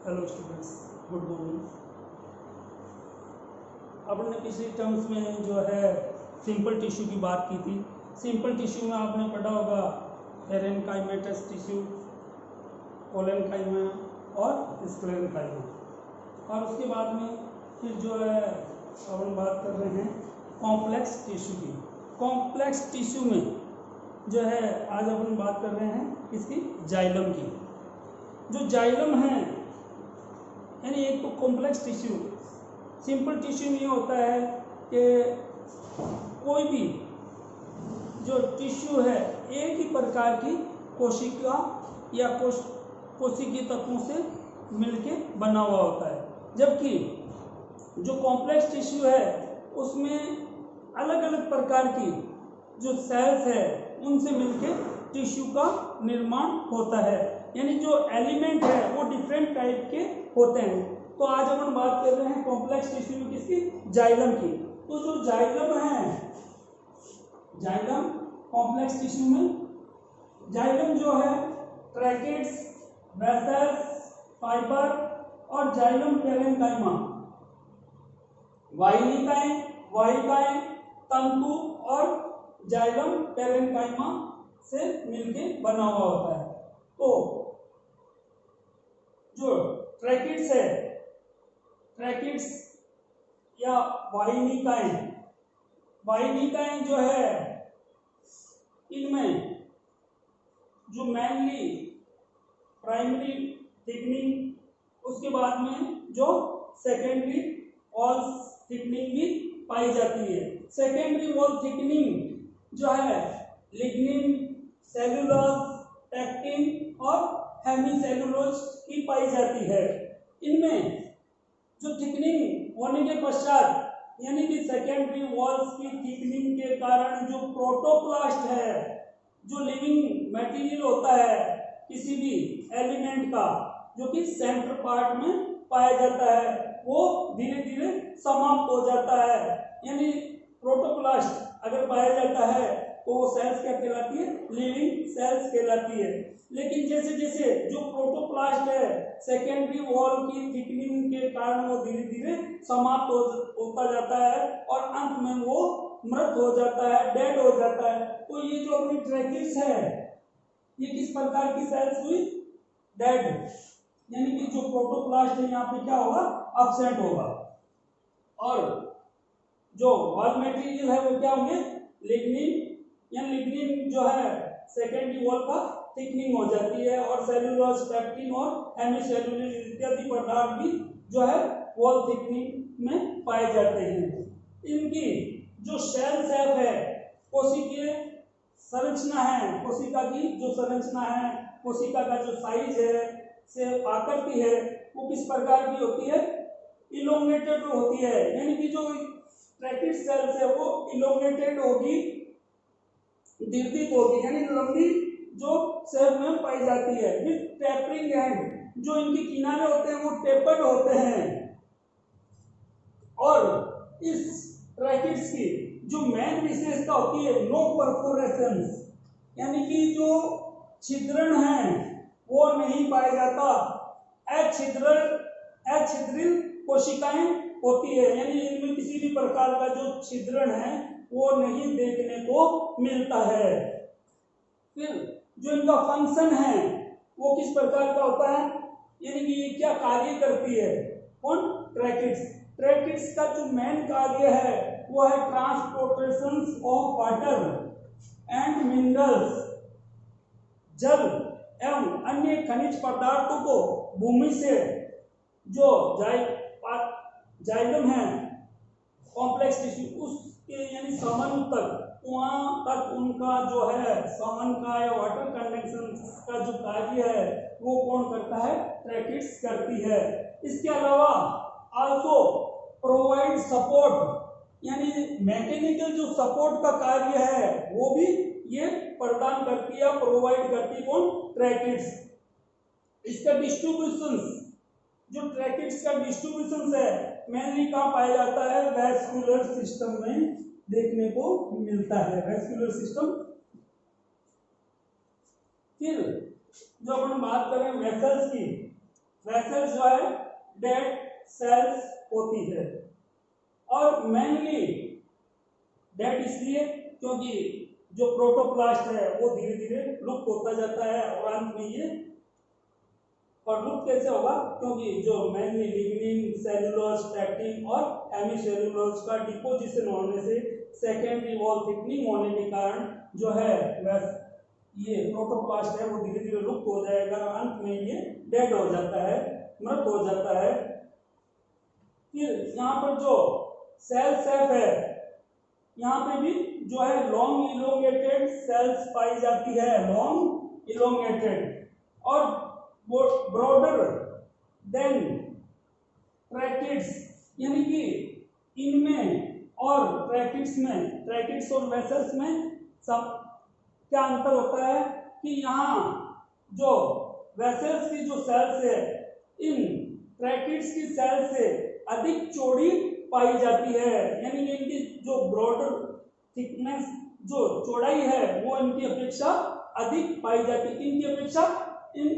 Hello students, good morning. आपने पिछले terms में जो है सिंपल टिश्यू की बात की थी। सिंपल टिश्यू में आपने पढ़ा होगा पेरेन्काइमेटस टिश्यू, कोलेनकाइमा और स्क्लेरेनकाइमा। और उसके बाद में फिर जो है अपन बात कर रहे हैं कॉम्प्लेक्स टिश्यू की। कॉम्प्लेक्स टिश्यू में जो है आज अपन बात कर रहे हैं इसकी जाइलम की। जो जाइलम है यानी एक तो कॉम्प्लेक्स टिश्यू, सिंपल टिश्यू में ये होता है कि कोई भी जो टिश्यू है एक ही प्रकार की कोशिका या कोशिकीय तत्वों से मिलके बना हुआ होता है, जबकि जो कॉम्प्लेक्स टिश्यू है उसमें अलग अलग प्रकार की जो सेल्स है उनसे मिलके टिश्यू का निर्माण होता है। यानी जो एलिमेंट है वो डिफरेंट टाइप के होते हैं। तो आज अपन बात कर रहे हैं कॉम्प्लेक्स टिश्यू में किसकी, जाइलम की। तो जो जाइलम है, जाइलम कॉम्प्लेक्स टिश्यू में जाइलम जो है ट्रैकेट्स, वेसल्स, फाइबर और जाइलम पेरेन्काइमा, वाहिनिकाएं, वाहिकाएं, तंतु और जाइलम पेरेन्काइमा से मिलके बना हुआ होता है। तो जो ट्रैकिड्स है, ट्रैकिड्स या वाहिनिकाएं, वाहिनिकाएं जो है इनमें जो मेनली प्राइमरी थिकनिंग, उसके बाद में जो सेकेंडरी वॉल थिकनिंग भी पाई जाती है। सेकेंडरी वॉल थिकनिंग जो है लिग्निन, सेलुलोज, टेक्टिन और हेमीसेलुलोज की पाई जाती है। इनमें जो थिकनिंग होने के पश्चात यानी कि सेकेंडरी वॉल्स की थिकनिंग के कारण जो प्रोटोप्लास्ट है, जो लिविंग मटेरियल होता है किसी भी एलिमेंट का जो कि सेंटर पार्ट में पाया जाता है, वो धीरे धीरे समाप्त हो जाता है। यानी प्रोटोप्लास्ट अगर पाया जाता है तो वो सेल्स क्या कहलाती है, लिविंग सेल्स कहलाती है। लेकिन जैसे जैसे जो प्रोटोप्लास्ट है सेकेंडरी वॉल की थिकनिंग के कारण वो धीरे धीरे समाप्त होता जाता है और अंत में वो मृत हो जाता है, डेड हो जाता है। तो ये जो अपनी ट्रैकिड्स है ये किस प्रकार की सेल्स हुई, डेड। यानी कि जो प्रोटोप्लास्ट है यहाँ पे क्या होगा, एब्सेंट होगा। और जो वॉल मटेरियल है वो क्या होंगे, लिग्निन। या लिग्निन जो है सेकेंडरी वॉल का थिकनिंग हो जाती है और सेलुलोज, पेक्टिन और हेमीसेलुलोज इत्यादि पदार्थ भी जो है वॉल थिकनिंग में पाए जाते हैं। इनकी जो शेल सेप है, कोशिकीय संरचना है, कोशिका की जो संरचना है, कोशिका का जो साइज है से आकृति है वो किस प्रकार की होती है, इलोंगेटेड होती है। यानी कि जो ट्रैकिड सेल्स है वो इलोंगेटेड होगी, दीर्घित होगी, यानी लंबी जो शेप में पाई जाती है। विद टेपरिंग एंड, जो इनके किनारे होते हैं वो टेपर्ड होते हैं। और इस ट्रैकिड्स की जो मेन विशेषता होती है नो परफोरेशंस, यानी कि जो छिद्रण है वो नहीं पाया जाता। अछिद्रित कोशिकाएं होती है, यानी इनमें किसी भी प्रकार का जो छिद्रण है वो नहीं देखने को मिलता है। फिर जो इनका फंक्शन है वो किस प्रकार का होता है, यानी कि ये क्या कार्य करती है, कौन, ट्रैकिड्स। ट्रैकिड्स का जो मेन कार्य है वो है transportation of water and minerals, जल एवं अन्य खनिज पदार्थों को भूमि से जो जाइलम है कॉम्प्लेक्स टिश्यू उसके यानी सामान्य तक, वहां तक उनका जो है सामान का या वाटर कंडक्शन का जो कार्य है वो कौन करता है, ट्रैकिड्स करती है। इसके अलावा आल्सो प्रोवाइड सपोर्ट, यानी मैकेनिकल जो सपोर्ट का कार्य है वो भी ये प्रदान करती है, प्रोवाइड करती है, कौन, ट्रैकिड्स। इसका डिस्ट्रीब्यूशन, जो ट्रैकिड्स का डिस्ट्रीब्यूशन है मेनली कहाँ पाया जाता है, वैस्कुलर सिस्टम में देखने को मिलता है, वैस्कुलर सिस्टम। फिर जो अपन बात करें वेसल्स की, वेसल्स जो है डेड सेल्स होती है। और मेनली डेड इसलिए क्योंकि जो प्रोटोप्लास्ट है वो धीरे धीरे लुप्त होता जाता है और अंत में ये, और लुप्त कैसे होगा, क्योंकि जो मेनली लिग्निन, सेलुलोज, पैक्टिन और हेमीसेलुलोज का डिपोजिशन होने से, सेकेंडरी वॉल थिकनिंग होने के कारण जो है ये प्रोटोप्लास्ट है वो धीरे धीरे लुप्त हो जाएगा और अंत में ये डेड हो जाता है, मृत हो जाता है। फिर यहाँ पर जो सेल सेफ है, यहाँ पे भी जो है लॉन्ग इलोंगेटेड सेल्स पाई जाती है, लॉन्ग इलोंगेटेड और ब्रॉडर देन ट्रैकिड्स, यानी कि इनमें और ट्रैकिड्स में, ट्रैकिड्स और वेसल्स में सब क्या अंतर होता है कि यहाँ जो वेसल्स की जो सेल्स है इन ट्रैकिड्स की सेल से अधिक चौड़ी पाई जाती है, यानी कि इनकी जो ब्रॉडर थिकनेस, जो चौड़ाई है वो इनकी अपेक्षा अधिक पाई जाती है, इनकी अपेक्षा, इन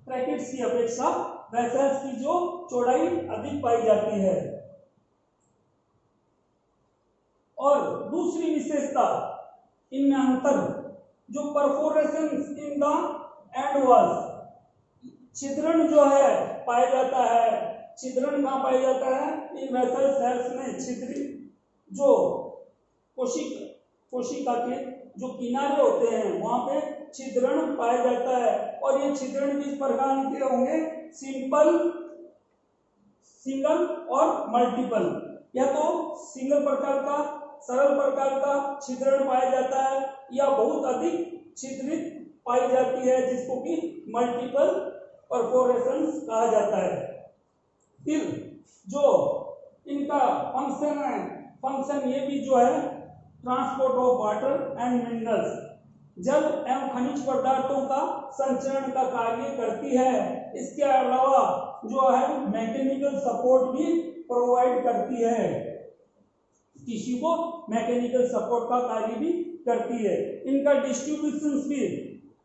ट्रैकिड्स की अपेक्षा वेसल्स की जो चौड़ाई अधिक पाई जाती है। और दूसरी विशेषता इनमें अंतर, जो परफोरेशंस इन द एंड वॉल्स, छिद्रण जो है पाया जाता है, छिद्रण कहाँ पाया जाता है, इन वेसल सेल्स में छिद्रित जो कोशिका के जो किनारे होते हैं वहां पे छिद्रण पाया जाता है। और ये छिद्रण किस प्रकार के होंगे, सिंपल, सिंगल और मल्टीपल, या तो सिंगल प्रकार का, सरल प्रकार का छिद्रण पाया जाता है या बहुत अधिक छिद्रित पाई जाती है जिसको कि मल्टीपल परफोरेशंस कहा जाता है। फिर जो इनका फंक्शन है, फंक्शन ये भी जो है transport of water and minerals, जल एवं खनिज पदार्थों का संचरण का कार्य करती है। इसके अलावा जो है मैकेनिकल सपोर्ट भी प्रोवाइड करती है, टिश्यू को मैकेनिकल सपोर्ट का कार्य भी करती है। इनका डिस्ट्रीब्यूशन भी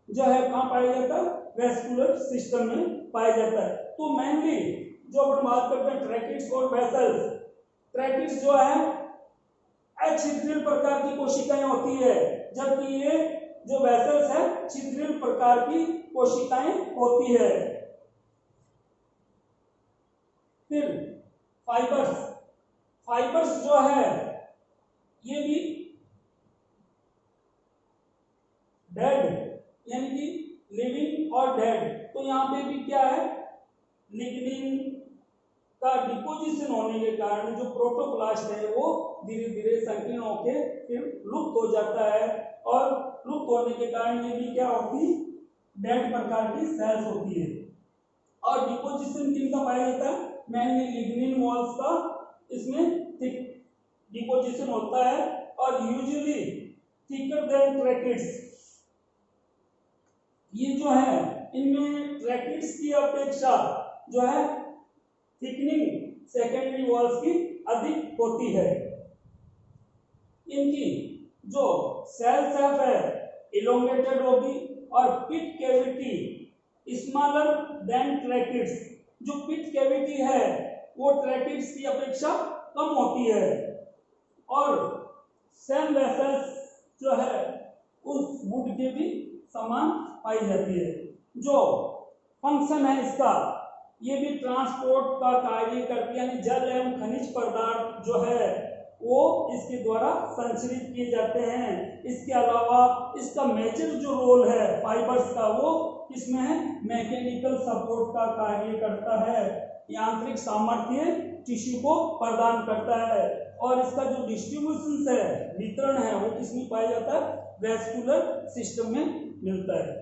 जो है कहाँ पाया जाता है, वेस्कुलर सिस्टम में पाया जाता है। तो मेनली जो अपन बात करते हैं ट्रैकिड्स और वेसल्स, ट्रैकिड्स जो है अछिद्रित प्रकार की कोशिकाएं होती है, जबकि ये जो वेसल्स है छिद्रित प्रकार की कोशिकाएं होती है। फिर फाइबर्स, फाइबर्स जो है ये भी डेड, यानी कि लिविंग और डेड, तो यहाँ पे भी क्या है, लिग्निन का डिपोजिशन होने के कारण जो प्रोटोप्लास्ट है वो धीरे धीरे संकीर्ण होकर फिर लुप्त हो जाता है, और लुप्त होने के कारण ये भी क्या होती, डेड प्रकार की सेल्स होती है। और डिपोजिशन किनका पाया जाता है, मेनली लिग्निन वॉल्स का इसमें थिक डिपोजिशन होता है, और यूजुअली थिकर देन ट्रैकिड्स, ये जो है इनमें ट्रैकिड्स की अपेक्षा जो है थिकनिंग सेकेंडरी वॉल्स की अधिक होती है। इनकी जो सेल सेफ है इलोंगेटेड होगी, और पिट कैविटी स्मॉलर देन ट्रैकिड्स, जो पिट कैविटी है वो ट्रैकिड्स की अपेक्षा कम होती है, और सेल वेसल्स जो है उस वुड के भी समान पाई जाती है। जो फंक्शन है इसका, ये भी ट्रांसपोर्ट का कार्य करती है, यानी जल एवं खनिज पदार्थ जो है वो इसके द्वारा संचरित किए जाते हैं। इसके अलावा इसका मेजर जो रोल है फाइबर्स का वो किसमें है, मैकेनिकल सपोर्ट का कार्य करता है, यांत्रिक सामर्थ्य टिश्यू को प्रदान करता है। और इसका जो डिस्ट्रीब्यूशन है, वितरण है, वो किसमें पाया जाता है, वेस्कुलर सिस्टम में मिलता है।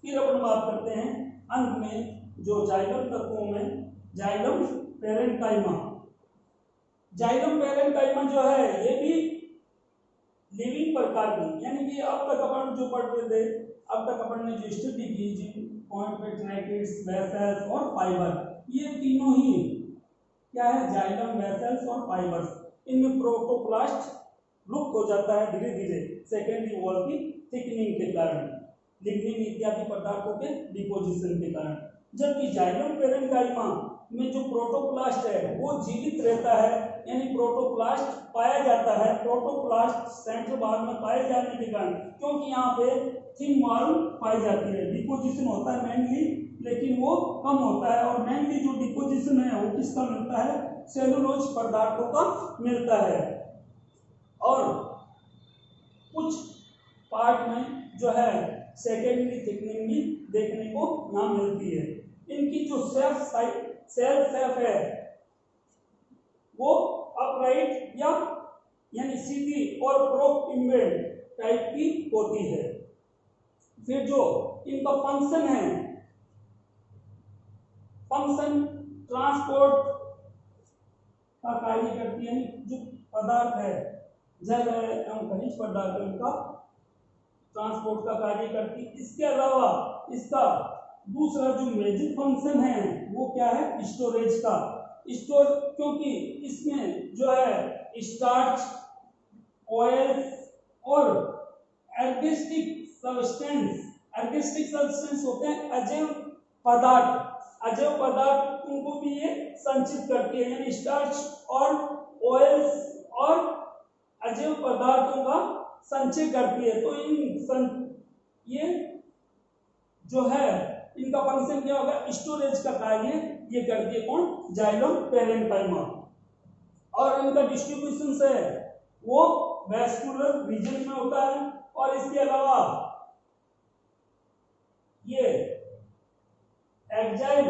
फिर अपन बात करते हैं अंत में जो जाइलम तत्वों में जाइलम पैरेन्काइमा। जाइलम पैरेन्काइमा जो है ये भी लिविंग प्रकार की, यानी कि अब तक अपन जो पढ़ रहे थे, अब तक अपन ने जो स्टडी की जिन पॉइंट पे ट्रैकिड्स, वेसल्स और फाइबर, ये तीनों ही क्या है, जाइलम, वेसल्स और फाइबर्स, इनमें प्रोटोप्लास्ट लुप्त हो जाता है धीरे धीरे सेकेंडरी वॉल की थिकनिंग के कारण। लिग्निन इत्यादि पदार्थों के डिपोजिशन के कारण। जबकि जाइलम पेरेन्काइमा में जो प्रोटोप्लास्ट है वो जीवित रहता है, यानी प्रोटोप्लास्ट पाया जाता है। प्रोटोप्लास्ट सेंट्रल भाग में पाए जाने के कारण, क्योंकि यहाँ पे थिन वॉल पाई जाती है, डिपोजिशन होता है मेनली, लेकिन वो कम होता है। और मेनली जो डिपोजिशन है वो किसका मिलता है, सेलुलोज पदार्थों का मिलता है। और कुछ पार्ट में जो है सेकेंडरी थिकनिंग भी देखने को यहाँ मिलती है। इनकी जो सेल शेप है वो अपराइट या यानी सीधी और प्रोक्यूम्बेंट टाइप की होती है। फिर जो इनका फंक्शन है, फंक्शन ट्रांसपोर्ट का कार्य करती है, जो पदार्थ है जल एवं खनिज पदार्थों का ट्रांसपोर्ट का कार्य करती है। इसके अलावा इसका दूसरा जो मेजर फंक्शन है वो क्या है, स्टोरेज का। स्टोर, क्योंकि इसमें जो है स्टार्च, ऑयल और एर्गेस्टिक सब्सटेंस होते हैं अजैव पदार्थ उनको भी ये संचित करती है, यानी स्टार्च और ऑयल्स और अजैव पदार्थों का संचय करती है। तो ये जो है इनका फंक्शन क्या होगा, स्टोरेज का कार्य ये करती है। कौन, जाइलम पेरेन्काइमा। और इनका डिस्ट्रीब्यूशन से वो वैस्कुलर रीजन में होता है। और इसके अलावा ये एक्जाइल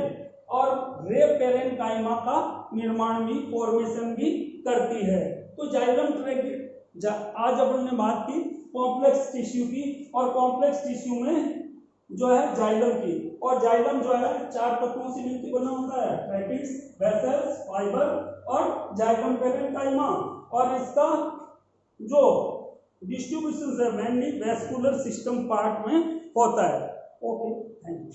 और रे पेरेन्काइमा का निर्माण भी, फॉर्मेशन भी करती है। तो जाइलम आज अपन ने बात की कॉम्प्लेक्स टिश्यू की, और कॉम्प्लेक्स टिश्यू में जो है जाइलम की। और जाइलम जो है 4 तत्वों से मिलकर बना होता है, ट्रैकिड्स, वेसल्स, फाइबर और जाइलम पेरेन्काइमा। और इसका जो डिस्ट्रीब्यूशन है मेनली वैस्कुलर सिस्टम पार्ट में होता है। Okay, thank you.